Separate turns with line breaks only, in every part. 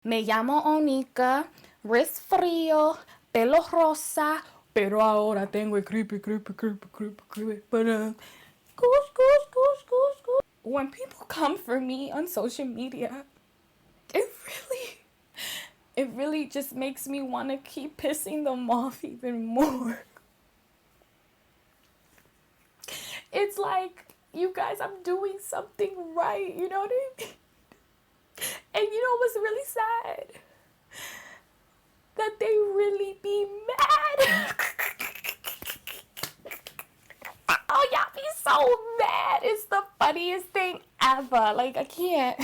Me llamo Onika, wrist frío, pelo rosa, pero ahora tengo el creepy. But goose. When people come for me on social media, it really just makes me want to keep pissing them off even more. It's like, you guys, I'm doing something right, you know what I mean? And you know what's really sad? That they really be mad. Oh, y'all be so mad. It's the funniest thing ever. Like, I can't.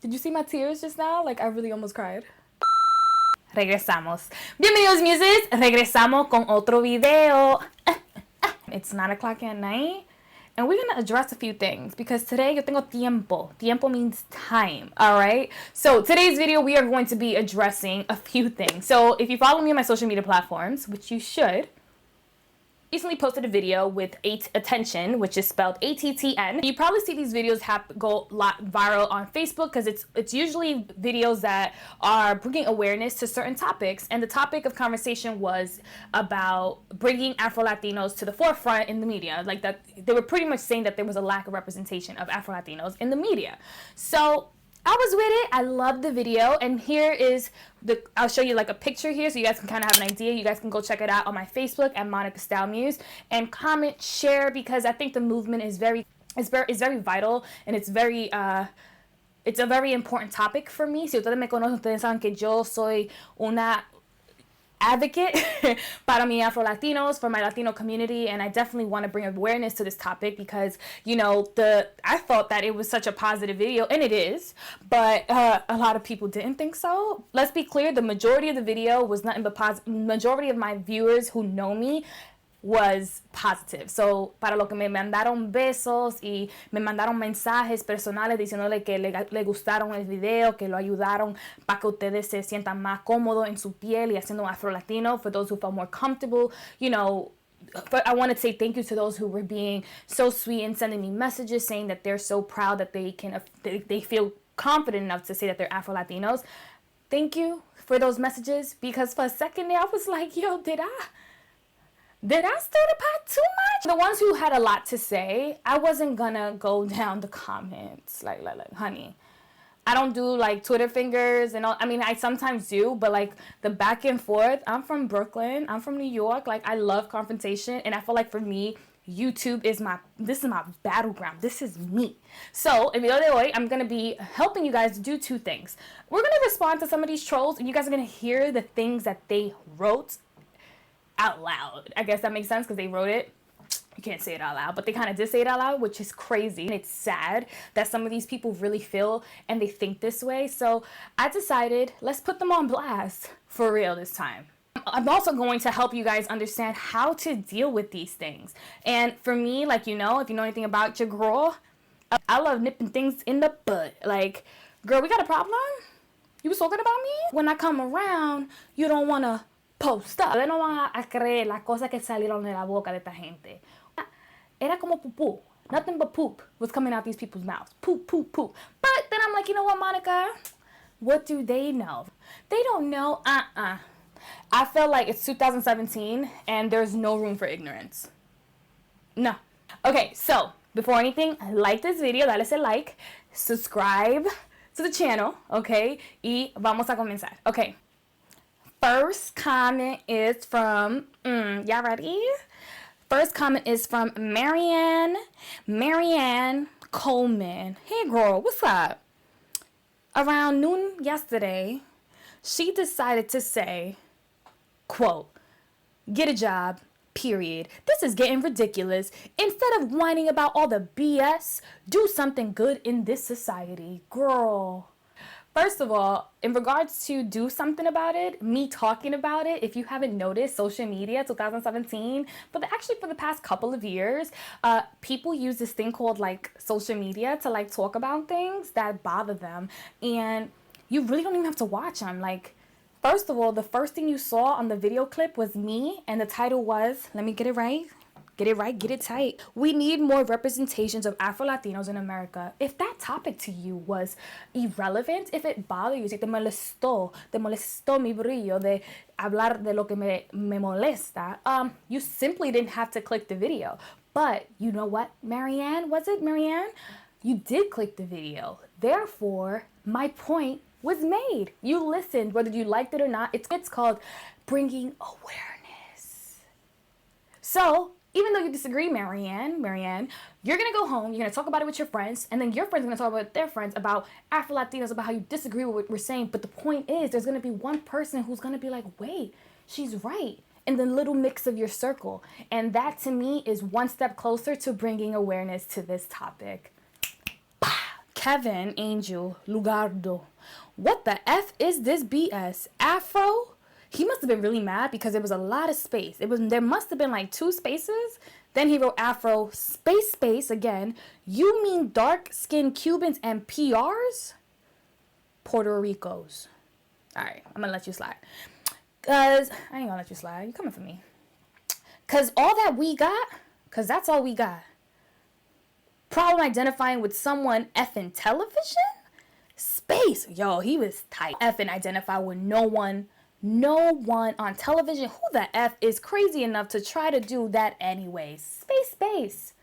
Did you see my tears just now? Like, I really almost cried. Regresamos. Bienvenidos Muses. Regresamos con otro video. It's 9 o'clock at night. And we're going to address a few things because today yo tengo tiempo. Tiempo means time, all right? So today's video, we are going to be addressing a few things. So if you follow me on my social media platforms, which you should, recently posted a video with 8 attention, which is spelled ATTN. You probably see these videos go viral on Facebook because it's usually videos that are bringing awareness to certain topics. And the topic of conversation was about bringing Afro-Latinos to the forefront in the media. Like that, they were pretty much saying that there was a lack of representation of Afro-Latinos in the media. So I was with it. I loved the video, and here is I'll show you like a picture here so you guys can kind of have an idea. You guys can go check it out on my Facebook at Monica Style Muse and comment, share, because I think the movement is very vital, and it's a very important topic for me. Si ustedes me conocen, ustedes saben que yo soy una advocate para mi Afro-Latinos, for my Latino community, and I definitely want to bring awareness to this topic because, you know, I thought that it was such a positive video, and it is, but a lot of people didn't think so. Let's be clear, the majority of the video was nothing but positive. Majority of my viewers who know me was positive. So, para lo que me mandaron besos y me mandaron mensajes personales diciéndole que le gustaron el video, que lo ayudaron para que ustedes se sientan más cómodos en su piel y haciendo Afro-Latino, for those who felt more comfortable, you know. But I want to say thank you to those who were being so sweet and sending me messages saying that they're so proud that they feel confident enough to say that they're Afro-Latinos. Thank you for those messages, because for a second there I was like, yo, did I stir the pot too much? The ones who had a lot to say, I wasn't gonna go down the comments like honey, I don't do like Twitter fingers and all. I mean, I sometimes do, but like the back and forth. I'm from Brooklyn. I'm from New York. Like, I love confrontation, and I feel like for me, YouTube is my battleground. This is me. So, in video de hoy, I'm going to be helping you guys do 2 things. We're going to respond to some of these trolls, and you guys are going to hear the things that they wrote out loud. I guess that makes sense because they wrote it. You can't say it out loud, but they kind of did say it out loud, which is crazy. And it's sad that some of these people really feel and they think this way. So I decided, let's put them on blast for real this time. I'm also going to help you guys understand how to deal with these things. And for me, like, you know, if you know anything about your girl, I love nipping things in the bud. Like, girl, we got a problem? You was talking about me? When I come around, you don't want to post up. Ustedes no van a creer las cosas que salieron de la boca de esta gente. Era como pupú. Nothing but poop was coming out these people's mouths. Poop. But then I'm like, you know what, Monica? What do they know? They don't know. I feel like it's 2017 and there's no room for ignorance. No. Okay, so before anything, like this video, dale ese like, subscribe to the channel, okay? Y vamos a comenzar. Okay. First comment is from, y'all ready? First comment is from Marianne Coleman. Hey girl, what's up? Around noon yesterday, she decided to say, quote, get a job, period. This is getting ridiculous. Instead of whining about all the BS, do something good in this society. Girl. First of all, in regards to do something about it, me talking about it, if you haven't noticed, social media 2017, but actually for the past couple of years, people use this thing called like social media to like talk about things that bother them, and you really don't even have to watch them. Like, first of all, the first thing you saw on the video clip was me, and the title was, let me get it right, Get it right, get it tight. We need more representations of Afro-Latinos in America. If that topic to you was irrelevant, if it bothered you, si te molestó mi brillo de hablar de lo que me molesta, you simply didn't have to click the video. But you know what, Marianne? Was it Marianne? You did click the video. Therefore, my point was made. You listened, whether you liked it or not. It's called bringing awareness. So, even though you disagree, Marianne, you're going to go home, you're going to talk about it with your friends, and then your friends are going to talk about their friends about Afro-Latinos, about how you disagree with what we're saying. But the point is, there's going to be one person who's going to be like, wait, she's right, in the little mix of your circle. And that, to me, is one step closer to bringing awareness to this topic. Kevin Angel Lugardo. What the F is this BS? Afro? He must have been really mad because there was a lot of space. There must have been like 2 spaces. Then he wrote Afro space again. You mean dark-skinned Cubans and PRs? Puerto Ricos. All right, I'm gonna let you slide. Cause I ain't gonna let you slide. You coming for me? Cause all that we got, cause that's all we got. Problem identifying with someone effing television? Space. Yo, he was tight. Effing identify with no one on television. Who the F is crazy enough to try to do that anyway? Space.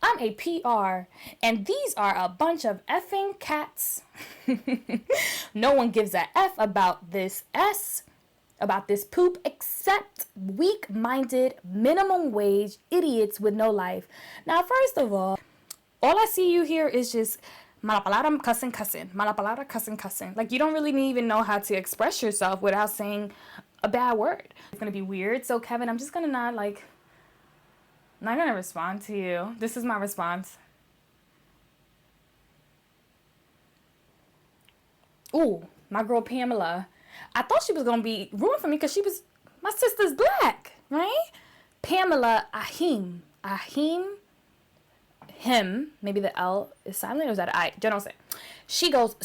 I'm a PR, and these are a bunch of effing cats. No one gives a F about this about this poop, except weak-minded, minimum wage idiots with no life. Now, first of all I see you here is just mala palabra cussing. Mala palabra cussing. Like, you don't really even know how to express yourself without saying a bad word. It's gonna be weird. So, Kevin, I'm just gonna not gonna respond to you. This is my response. Ooh, my girl Pamela. I thought she was gonna be ruined for me because my sister's black, right? Pamela Ahim. Him, maybe the L is silent or is that I? Don't say. She goes,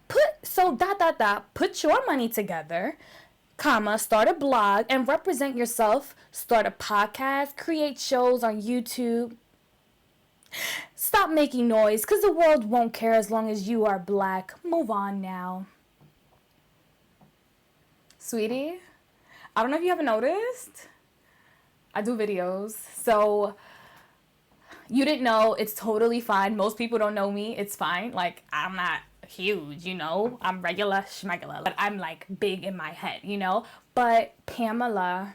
put your money together, start a blog and represent yourself, start a podcast, create shows on YouTube. Stop making noise because the world won't care as long as you are black. Move on now. Sweetie, I don't know if you haven't noticed, I do videos, so you didn't know, it's totally fine. Most people don't know me, it's fine. Like, I'm not huge, you know, I'm regular schmegula, but I'm like big in my head, you know. But Pamela,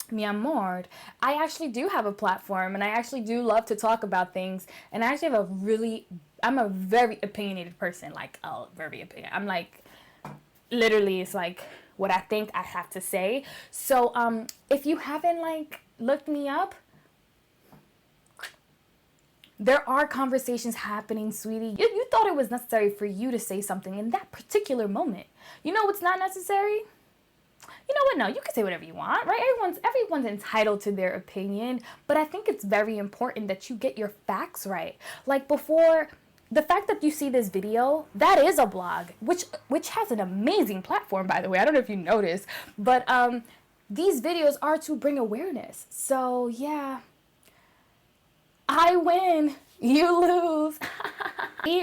mi amor, I actually do have a platform, and I actually do love to talk about things, and I actually have I'm a very opinionated person, like, very opinionated. I'm like, literally, it's like what I think I have to say. So, if you haven't looked me up, there are conversations happening, sweetie. You thought it was necessary for you to say something in that particular moment. You know what's not necessary? You know what? No, you can say whatever you want, right? Everyone's entitled to their opinion, but I think it's very important that you get your facts right. Like, before, the fact that you see this video, that is a blog, which has an amazing platform, by the way. I don't know if you noticed, but these videos are to bring awareness. So, yeah. I win, you lose.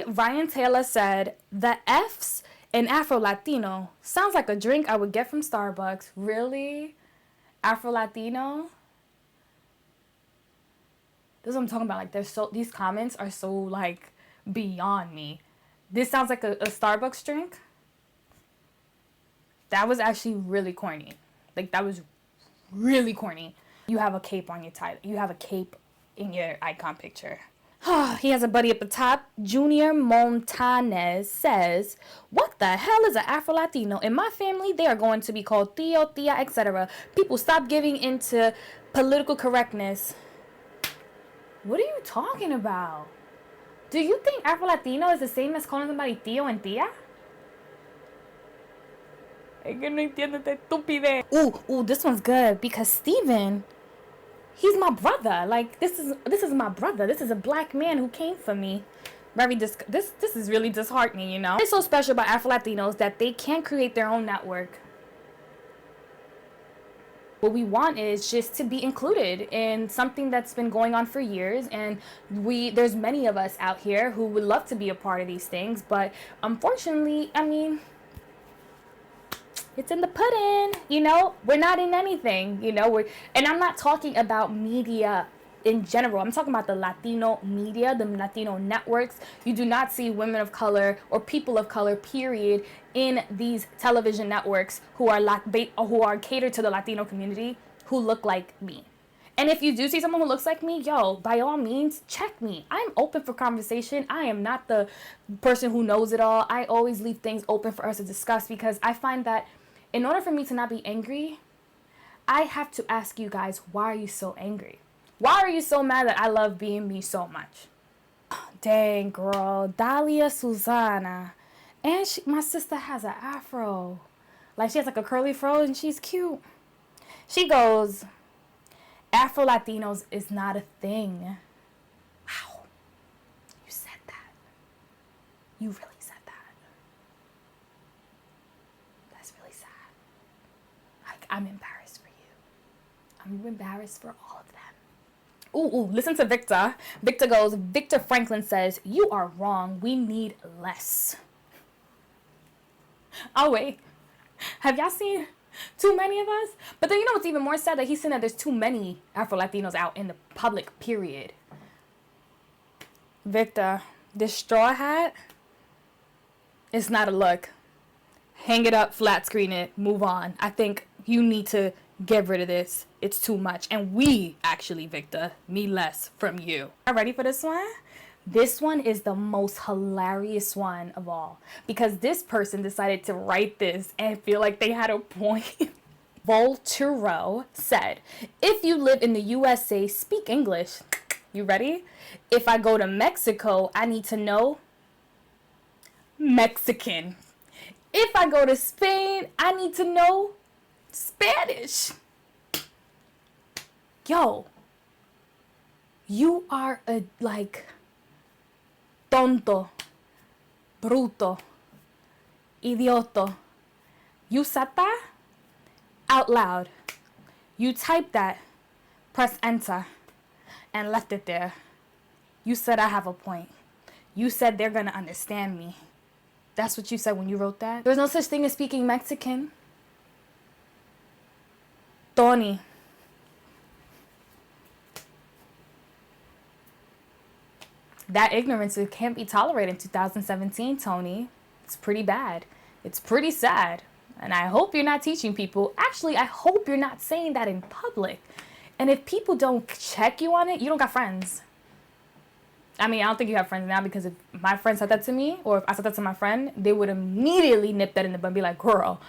Ryan Taylor said, the F's in Afro-Latino sounds like a drink I would get from Starbucks. Really? Afro-Latino? This is what I'm talking about. Like, these comments are so, like, beyond me. This sounds like a Starbucks drink. That was actually really corny. Like, that was really corny. You have a cape on your title. You have a cape in your icon picture. He has a buddy at the top. Junior Montanez says, what the hell is an Afro-Latino? In my family, they are going to be called tío, tía, etc. People, stop giving into political correctness. What are you talking about? Do you think Afro-Latino is the same as calling somebody tío and tía? Es que no entiendo esta estupidez. Ooh, this one's good because Steven, he's my brother. Like, this is my brother. This is a black man who came for me. This is really disheartening, you know. It's so special about Afro-Latinos that they can create their own network. What we want is just to be included in something that's been going on for years, and there's many of us out here who would love to be a part of these things, but unfortunately, I mean, it's in the pudding, you know. We're not in anything, you know. And I'm not talking about media in general. I'm talking about the Latino media, the Latino networks. You do not see women of color or people of color, period, in these television networks who are catered to the Latino community, who look like me. And if you do see someone who looks like me, yo, by all means, check me. I'm open for conversation. I am not the person who knows it all. I always leave things open for us to discuss, because I find that in order for me to not be angry, I have to ask you guys, why are you so angry? Why are you so mad that I love being me so much? Dang, girl. Dalia Susana. And my sister has an afro. Like, she has like a curly fro and she's cute. She goes, Afro Latinos is not a thing. Wow. You said that. You really said that. That's really sad. Like, I'm embarrassed for you. I'm embarrassed for all of them. Ooh, listen to Victor. Victor Franklin says, you are wrong. We need less. Oh, wait. Have y'all seen too many of us? But then you know what's even more sad? That he's saying that there's too many Afro-Latinos out in the public, period. Victor, this straw hat is not a look. Hang it up, flat screen it, move on. I think you need to get rid of this. It's too much. And we, actually, Victor, need less from you. Are you ready for this one? This one is the most hilarious one of all, because this person decided to write this and feel like they had a point. Volturo said, if you live in the USA, speak English. You ready? If I go to Mexico, I need to know Mexican. If I go to Spain, I need to know Spanish. Yo, you are a, like, tonto, bruto, idioto. You said that out loud. You typed that, press enter, and left it there. You said I have a point. You said they're gonna understand me. That's what you said when you wrote that. There's no such thing as speaking Mexican. Tony. That ignorance, it can't be tolerated in 2017, Tony. It's pretty bad. It's pretty sad. And I hope you're not teaching people. Actually, I hope you're not saying that in public. And if people don't check you on it, you don't got friends. I mean, I don't think you have friends now, because if my friend said that to me, or if I said that to my friend, they would immediately nip that in the bud and be like, girl,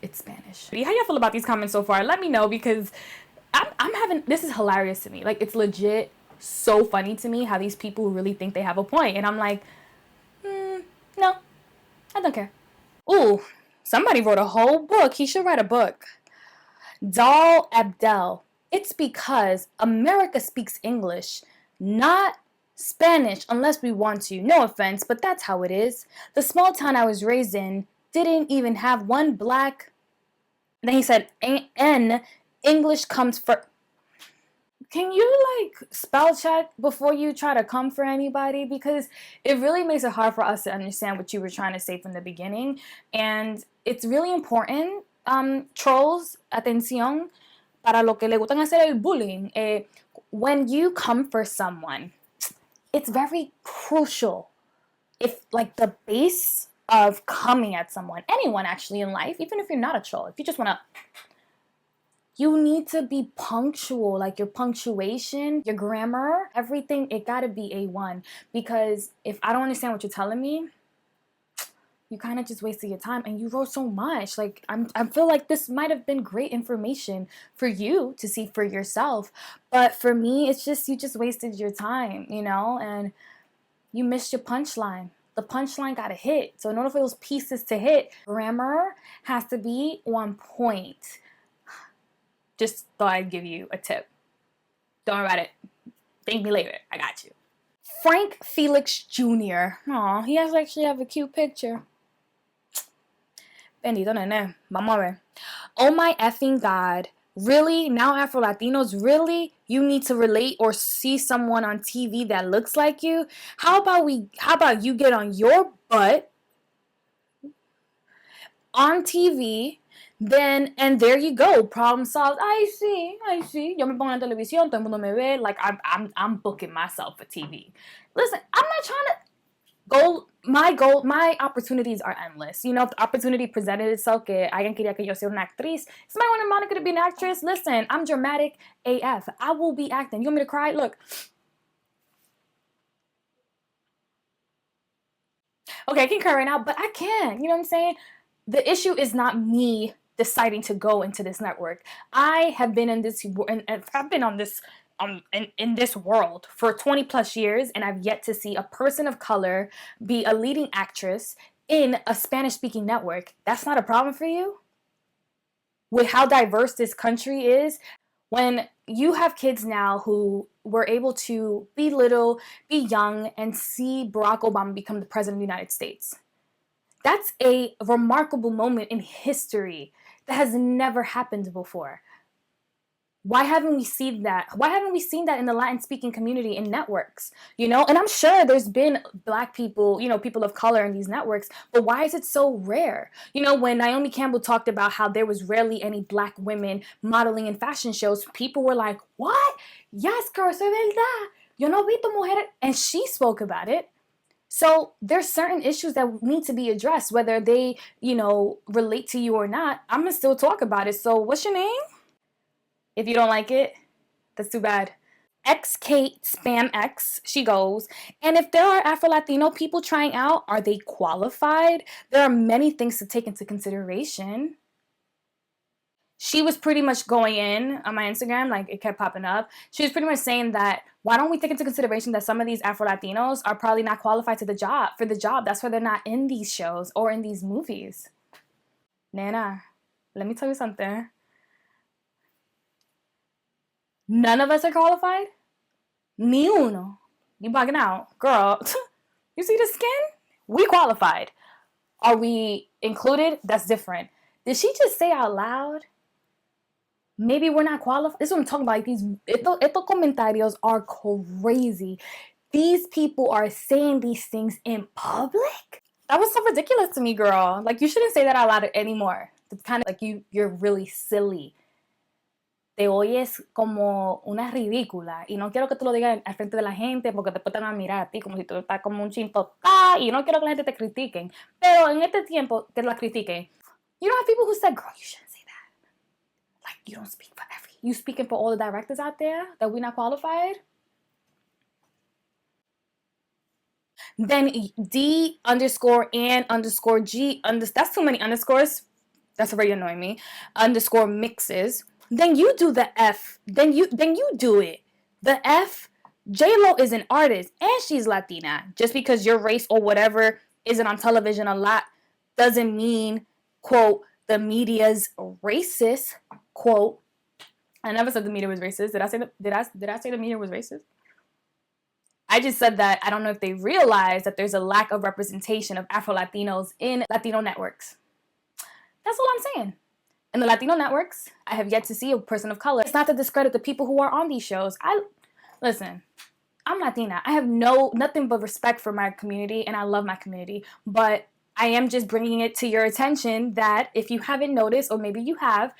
it's Spanish. How y'all feel about these comments so far? Let me know, because I'm having, this is hilarious to me. Like, it's legit so funny to me how these people really think they have a point. And I'm like, no, I don't care. Ooh, somebody wrote a whole book. He should write a book. Dal Abdel. It's because America speaks English, not Spanish, unless we want to. No offense, but that's how it is. The small town I was raised in didn't even have one black. Then he said, N, English comes first. Can you, like, spell check before you try to come for anybody? Because it really makes it hard for us to understand what you were trying to say from the beginning. And it's really important, trolls, atención, para lo que le gustan hacer el bullying. When you come for someone, it's very crucial. If, like, the base of coming at someone, anyone actually in life, even if you're not a troll, if you just want to, you need to be punctual. Like, your punctuation, your grammar, everything, it gotta be A1. Because if I don't understand what you're telling me, you kind of just wasted your time, and you wrote so much. Like, I feel like this might have been great information for you to see for yourself, but for me, it's just, you just wasted your time, you know, and you missed your punchline. The punchline got to hit. So in order for those pieces to hit, grammar has to be on point. Just thought I'd give you a tip. Don't worry about it. Thank me later. I got you. Frank Felix Jr. Aw, he actually have a cute picture. Bendito nene. Vamos a ver. Oh my effing God. Really? Now Afro-Latinos? Really? You need to relate or see someone on TV that looks like you? How about you get on your butt on TV, then, and there you go, problem solved. I see. Yo me pongo en la televisión, todo el mundo me ve, like I'm booking myself for TV. Listen, I'm not trying to my opportunities are endless. You know, if the opportunity presented itself que alguien quería que yo sea una actriz, somebody wanted Monica to be an actress, listen, I'm dramatic AF. I will be acting. You want me to cry? Look. Okay, I can cry right now, but I can't. You know what I'm saying? The issue is not me deciding to go into this network. I have been in this, and I've been on this in this world for 20 plus years, and I've yet to see a person of color be a leading actress in a Spanish speaking network. That's not a problem for you? With how diverse this country is, when you have kids now who were able to be little, be young, and see Barack Obama become the president of the United States. That's a remarkable moment in history that has never happened before. Why haven't we seen that? Why haven't we seen that in the Latin-speaking community in networks? You know, and I'm sure there's been Black people, you know, people of color in these networks, but why is it so rare? You know, when Naomi Campbell talked about how there was rarely any Black women modeling in fashion shows, people were like, what? Yes, girl, eso es verdad. Yo no vi tu mujer. And she spoke about it. So there's certain issues that need to be addressed, whether they, you know, relate to you or not. I'm going to still talk about it. So what's your name? If you don't like it, that's too bad. X Kate Spam X, she goes, and if there are Afro-Latino people trying out, are they qualified? There are many things to take into consideration. She was pretty much going in on my Instagram, like it kept popping up. She was pretty much saying that, why don't we take into consideration that some of these Afro-Latinos are probably not qualified for the job. That's why they're not in these shows or in these movies. Nana, let me tell you something. None of us are qualified? Ni uno. You bugging out. Girl, you see the skin? We qualified. Are we included? That's different. Did she just say out loud? Maybe we're not qualified. This is what I'm talking about. Like estos comentarios are crazy. These people are saying these things in public? That was so ridiculous to me, girl. Like, you shouldn't say that out loud anymore. It's kind of like you're really silly. Te oyes como una ridícula y no quiero que tú lo digas al frente de la gente porque después te van a mirar a ti como si tú estás como un chintotá y no quiero que la gente te critiquen. Pero en este tiempo que la critiquen, you don't have people who said, girl, you shouldn't say that. Like, you don't speak for you speaking for all the directors out there that we're not qualified? Then D underscore and underscore G, that's too many underscores. That's already annoying me. Underscore mixes. Then you do the F. Then you do it. The F, J-Lo is an artist and she's Latina. Just because your race or whatever isn't on television a lot doesn't mean, quote, the media's racist, quote. I never said the media was racist. Did I say the media was racist? I just said that I don't know if they realize that there's a lack of representation of Afro-Latinos in Latino networks. That's all I'm saying. In the Latino networks, I have yet to see a person of color. It's not to discredit the people who are on these shows. Listen, I'm Latina. I have nothing but respect for my community, and I love my community. But I am just bringing it to your attention that if you haven't noticed, or maybe you have,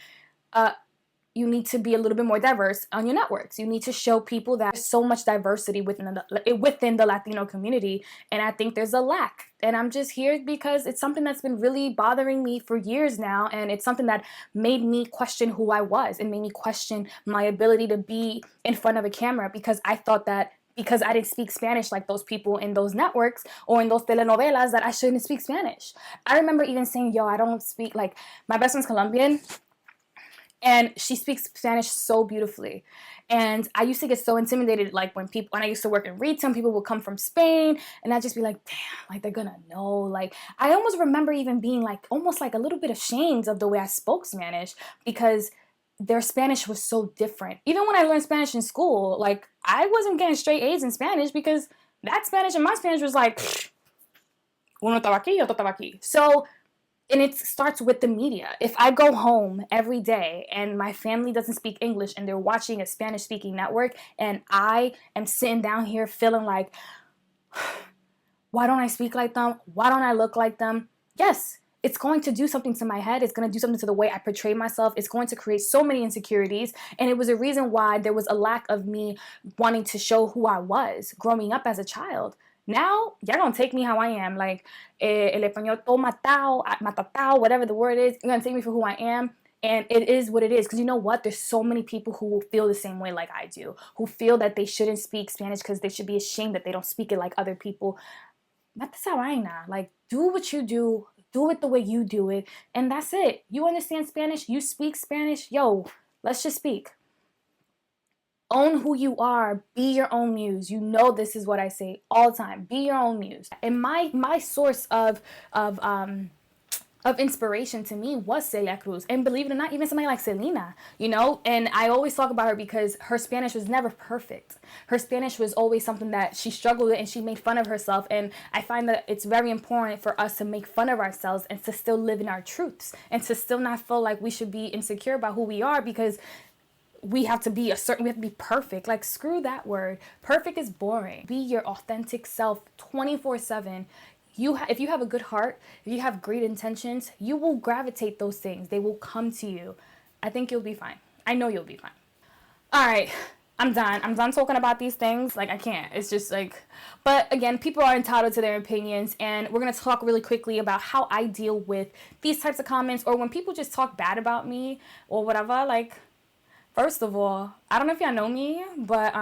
you need to be a little bit more diverse on your networks. You need to show people that there's so much diversity within the Latino community, and I think there's a lack. And I'm just here because it's something that's been really bothering me for years now, and it's something that made me question who I was and made me question my ability to be in front of a camera, because I thought that because I didn't speak Spanish like those people in those networks or in those telenovelas that I shouldn't speak Spanish. I remember even saying, yo, I don't speak, like, my best friend's Colombian, and she speaks Spanish so beautifully. And I used to get so intimidated, like when I used to work in retail, people would come from Spain, and I'd just be like, damn, like they're gonna know. Like, I almost remember even being like, almost like a little bit ashamed of the way I spoke Spanish, because their Spanish was so different. Even when I learned Spanish in school, like, I wasn't getting straight A's in Spanish because that Spanish and my Spanish was like, uno estaba aquí, otro estaba aquí. So And it starts with the media. If I go home every day and my family doesn't speak English and they're watching a Spanish speaking network and I am sitting down here feeling like, why don't I speak like them? Why don't I look like them? Yes, it's going to do something to my head. It's going to do something to the way I portray myself. It's going to create so many insecurities. And it was a reason why there was a lack of me wanting to show who I was growing up as a child. Now, y'all gonna take me how I am. Like, el español todo matatao, whatever the word is. You're gonna take me for who I am. And it is what it is. Because you know what? There's so many people who feel the same way like I do. Who feel that they shouldn't speak Spanish because they should be ashamed that they don't speak it like other people. Mata esa vaina. Like, do what you do it the way you do it, and that's it. You understand Spanish, you speak Spanish, yo, let's just speak. Own who you are, be your own muse. You know this is what I say all the time. Be your own muse. And my source of inspiration to me was Celia Cruz. And believe it or not, even somebody like Selena, you know? And I always talk about her because her Spanish was never perfect. Her Spanish was always something that she struggled with and she made fun of herself. And I find that it's very important for us to make fun of ourselves and to still live in our truths and to still not feel like we should be insecure about who we are because we have to be we have to be perfect. Like, screw that word. Perfect is boring. Be your authentic self 24/7. If you have a good heart, if you have great intentions, you will gravitate those things. They will come to you. I think you'll be fine. I know you'll be fine. All right, I'm done. I'm done talking about these things. Like, I can't. It's just like, but again, people are entitled to their opinions, and we're going to talk really quickly about how I deal with these types of comments or when people just talk bad about me or whatever. Like, first of all, I don't know if y'all know me, but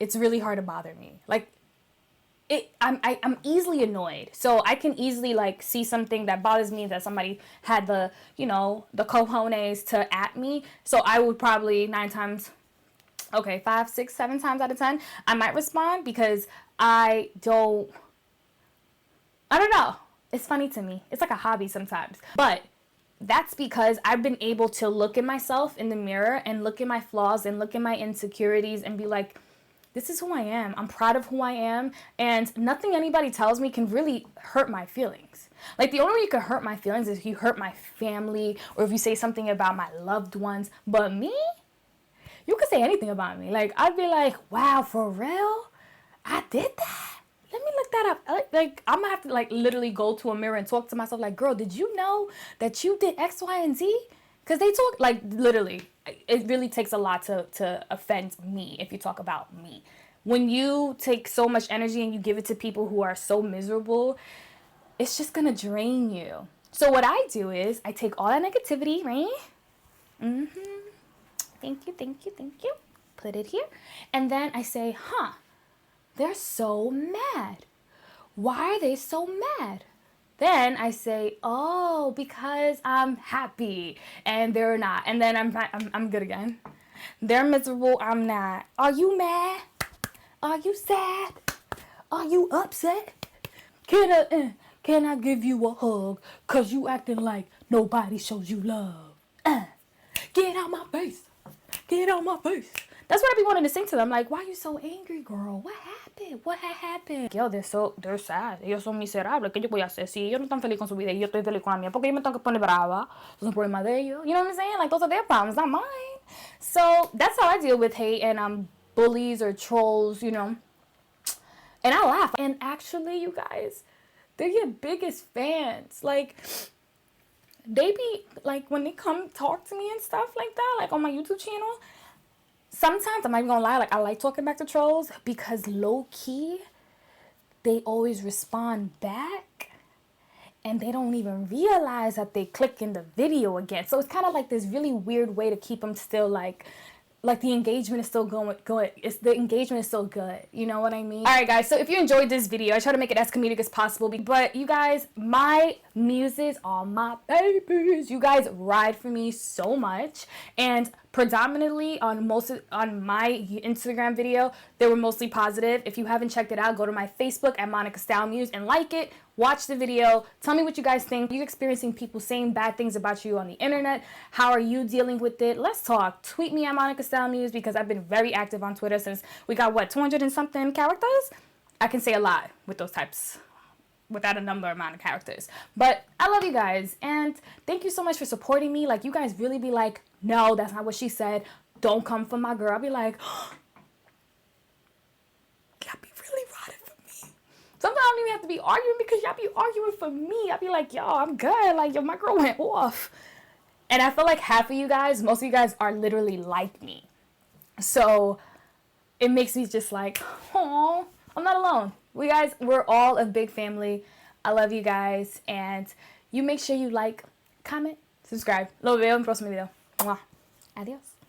it's really hard to bother me. Like, I'm easily annoyed. So I can easily like see something that bothers me that somebody had the cojones to at me. So I would probably 5, 6, 7 times out of 10, I might respond because I don't know. It's funny to me. It's like a hobby sometimes. But that's because I've been able to look at myself in the mirror and look at my flaws and look at my insecurities and be like, this is who I am. I'm proud of who I am. And nothing anybody tells me can really hurt my feelings. Like, the only way you can hurt my feelings is if you hurt my family or if you say something about my loved ones. But me? You can say anything about me. Like, I'd be like, wow, for real? I did that? Let me look that up. Like, I'm going to have to, like, literally go to a mirror and talk to myself like, girl, did you know that you did X, Y, and Z? Because they talk, like, literally, it really takes a lot to offend me if you talk about me. When you take so much energy and you give it to people who are so miserable, it's just going to drain you. So what I do is I take all that negativity, right? Thank you. Put it here. And then I say, they're so mad. Why are they so mad? Then I say, oh, because I'm happy and they're not. And then I'm good again. They're miserable, I'm not. Are you mad? Are you sad? Are you upset? Can I give you a hug? Cause you acting like nobody shows you love. Get out my face. Get out my face. That's what I be wanting to sing to them. Like, why are you so angry, girl? What happened? What had happened? Yo, they're sad. Ellos son miserables. ¿Qué yo voy a hacer? Si ellos no están felices con su vida y yo estoy feliz con la mía, porque yo me tengo que poner brava. Eso es un problema de ellos. You know what I'm saying? Like, those are their problems, not mine. So that's how I deal with hate and bullies or trolls, you know. And I laugh. And actually, you guys, they're your biggest fans. Like, they be, like, when they come talk to me and stuff like that, like on my YouTube channel, sometimes, I'm not even gonna lie, like, I like talking back to trolls because low-key, they always respond back and they don't even realize that they click in the video again. So it's kind of like this really weird way to keep them still like the engagement is still going. The engagement is still good. You know what I mean? All right, guys. So if you enjoyed this video, I try to make it as comedic as possible. But you guys, my muses are my babies. You guys ride for me so much. And predominantly on my Instagram video, they were mostly positive. If you haven't checked it out, go to my Facebook at Monica Style Muse and like it. Watch the video. Tell me what you guys think. Are you experiencing people saying bad things about you on the internet? How are you dealing with it? Let's talk. Tweet me at Monica Style Muse because I've been very active on Twitter since we got, 200 and something characters? I can say a lot with those types without a number amount of characters. But I love you guys, and thank you so much for supporting me. Like, you guys really be like, no, that's not what she said. Don't come for my girl. I'll be like, y'all be really riding for me. Sometimes I don't even have to be arguing because y'all be arguing for me. I'll be like, yo, I'm good. Like, yo, my girl went off. And I feel like half of you guys, most of you guys are literally like me. So it makes me just like, oh, I'm not alone. We're all a big family. I love you guys. And you make sure you like, comment, subscribe. Lo veo en próximo video. Adiós.